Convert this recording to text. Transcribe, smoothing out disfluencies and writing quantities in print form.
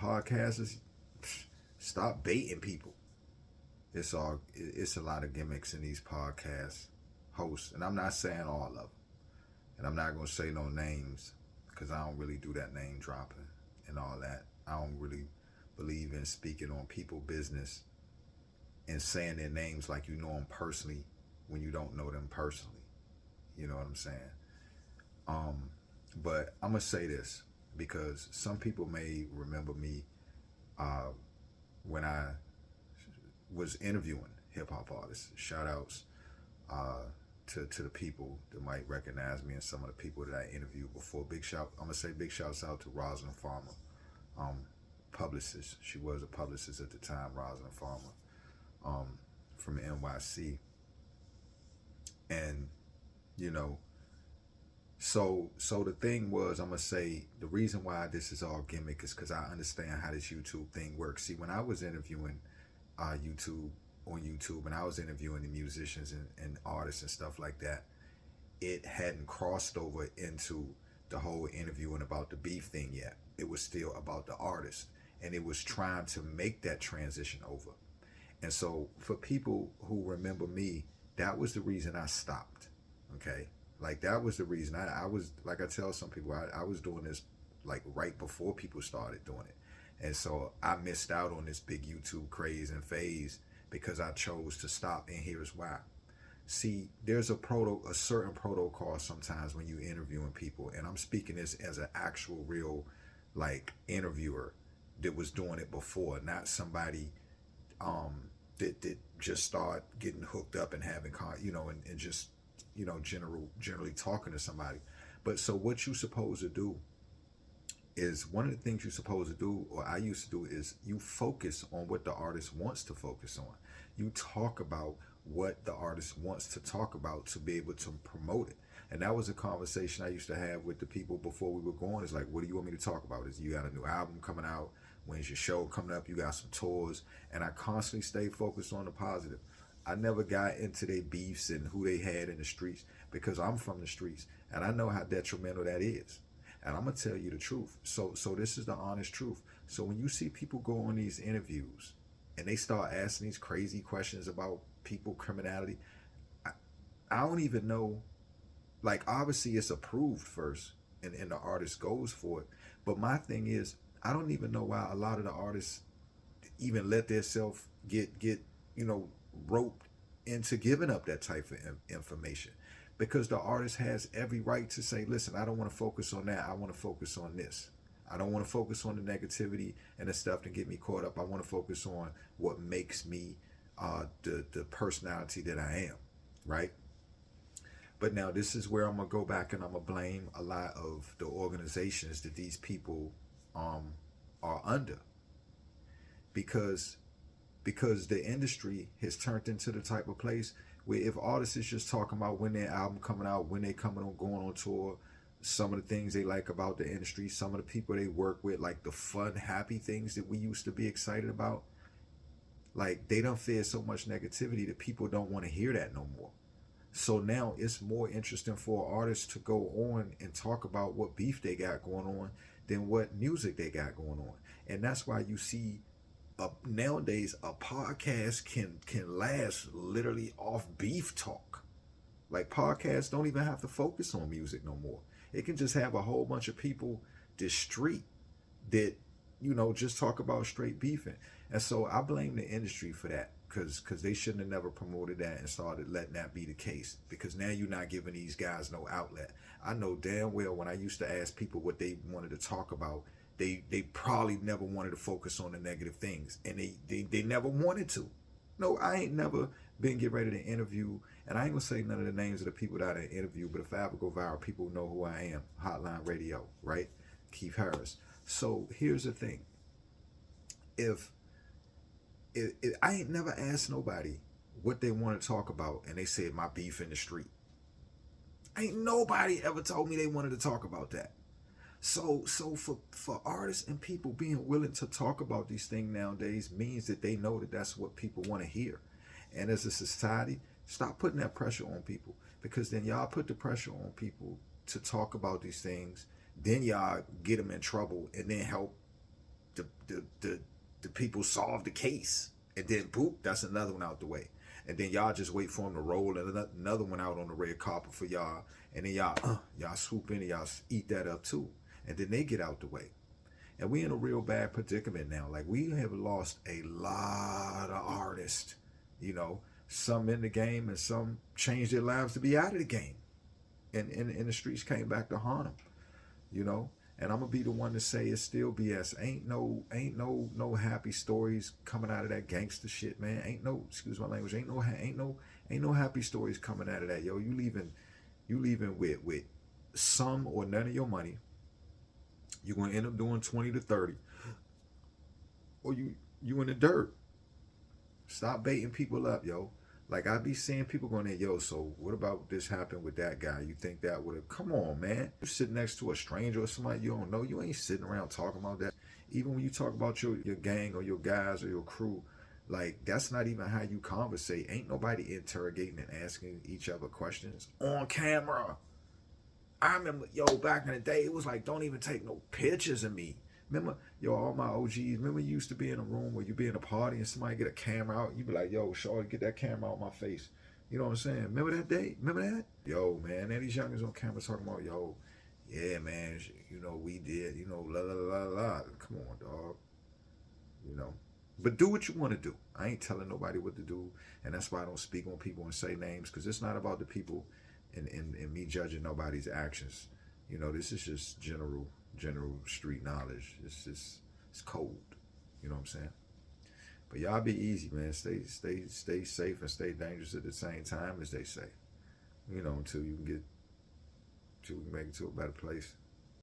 podcasters, stop baiting people. It's a lot of gimmicks in these podcast hosts, and I'm not saying all of them, and I'm not gonna say no names because I don't really do that name dropping and all that. I don't really believe in speaking on people business and saying their names like you know them personally when you don't know them personally. You know what I'm saying? Um, but I'm gonna say this because some people may remember me uh, when I was interviewing hip hop artists. Shout outs uh, to the people that might recognize me and some of the people that I interviewed before. Big shout, I'm gonna say big shouts out to Rosalind Farmer, um, publicist. She was a publicist at the time, Rosalind Farmer, um, from NYC, and you know, so the thing was, I'm gonna say the reason why this is all gimmick is because I understand how this YouTube thing works. See, when I was interviewing YouTube on YouTube, and I was interviewing the musicians and artists and stuff like that, it hadn't crossed over into the whole interviewing about the beef thing yet. It was still about the artist, and it was trying to make that transition over. And so for people who remember me, that was the reason I stopped. Okay. Like that was the reason I was, like I tell some people, I was doing this like right before people started doing it. And so I missed out on this big YouTube craze and phase because I chose to stop. And here's why. See, there's a certain protocol sometimes when you interviewing people, and I'm speaking this as an actual real like interviewer that was doing it before, not somebody that just start getting hooked up and having and just generally talking to somebody. But so what you supposed to do is one of the things you're supposed to do, or I used to do, is you focus on what the artist wants to focus on. You talk about what the artist wants to talk about to be able to promote it. And that was a conversation I used to have with the people before we were going. It's like, what do you want me to talk about? Is you got a new album coming out? When's your show coming up? You got some tours? And I constantly stayed focused on the positive. I never got into their beefs and who they had in the streets because I'm from the streets and I know how detrimental that is. And I'm gonna tell you the truth. So this is the honest truth. So when you see people go on these interviews and they start asking these crazy questions about people criminality, I, I don't even know. Like obviously it's approved first, and the artist goes for it. But my thing is, I don't even know why a lot of the artists even let themselves get you know roped into giving up that type of information, because the artist has every right to say, listen, I don't want to focus on that, I want to focus on this. I don't want to focus on the negativity and the stuff to get me caught up. I want to focus on what makes me the personality that I am, right? But now this is where I'm gonna go back and I'm gonna blame a lot of the organizations that these people um, are under, because the industry has turned into the type of place where if artists is just talking about when their album coming out, when they coming on, going on tour, some of the things they like about the industry, some of the people they work with, like the fun, happy things that we used to be excited about, like they don't fear so much negativity that people don't want to hear that no more. So now it's more interesting for artists to go on and talk about what beef they got going on than what music they got going on. And that's why you see nowadays a podcast can last literally off beef talk. Like podcasts don't even have to focus on music no more. It can just have a whole bunch of people this street that just talk about straight beefing. And so I blame the industry for that, because they shouldn't have never promoted that and started letting that be the case, because now you're not giving these guys no outlet. I know damn well when I used to ask people what they wanted to talk about, they probably never wanted to focus on the negative things, and they never wanted to. No, I ain't never been get ready to interview, and I ain't gonna say none of the names of the people that I interview, but if I ever go viral, people know who I am. Hotline Radio, right? Keith Harris. So here's the thing. If I ain't never asked nobody what they want to talk about, and they said my beef in the street. Ain't nobody ever told me they wanted to talk about that. So for artists and people being willing to talk about these things nowadays means that they know that that's what people want to hear. And as a society, stop putting that pressure on people, because then y'all put the pressure on people to talk about these things. Then y'all get them in trouble, and then help people solve the case. And then boop, that's another one out the way. And then y'all just wait for them to roll and another one out on the red carpet for y'all. And then y'all swoop in and y'all eat that up too. And then they get out the way. And we in a real bad predicament now. Like, we have lost a lot of artists, you know, some in the game and some changed their lives to be out of the game. And the streets came back to haunt them, you know. And I'm gonna be the one to say it's still BS. Ain't no happy stories coming out of that gangster shit, man. Ain't no, excuse my language, ain't no happy stories coming out of that, yo. You leaving with some or none of your money. You're gonna end up doing 20 to 30, or you in the dirt. Stop baiting people up, yo. Like, I be seeing people going there, yo, so what about this happened with that guy? You think that would have, come on, man. You sitting next to a stranger or somebody you don't know, you ain't sitting around talking about that. Even when you talk about your gang or your guys or your crew, like, that's not even how you conversate. Ain't nobody interrogating and asking each other questions on camera. I remember, yo, back in the day, it was like, don't even take no pictures of me. Remember, yo, all my OGs, remember you used to be in a room where you be in a party and somebody get a camera out, you be like, yo, shorty, get that camera out my face. You know what I'm saying? Remember that day? Remember that? Yo, man, now these youngers on camera talking about, yo, yeah, man, you know, we did, you know, la, la, la, la. Come on, dog. You know. But do what you want to do. I ain't telling nobody what to do, and that's why I don't speak on people and say names, because it's not about the people and me judging nobody's actions. You know, this is just general street knowledge. It's cold. You know what I'm saying? But y'all be easy, man. Stay safe and stay dangerous at the same time as they say. You know, until we can make it to a better place.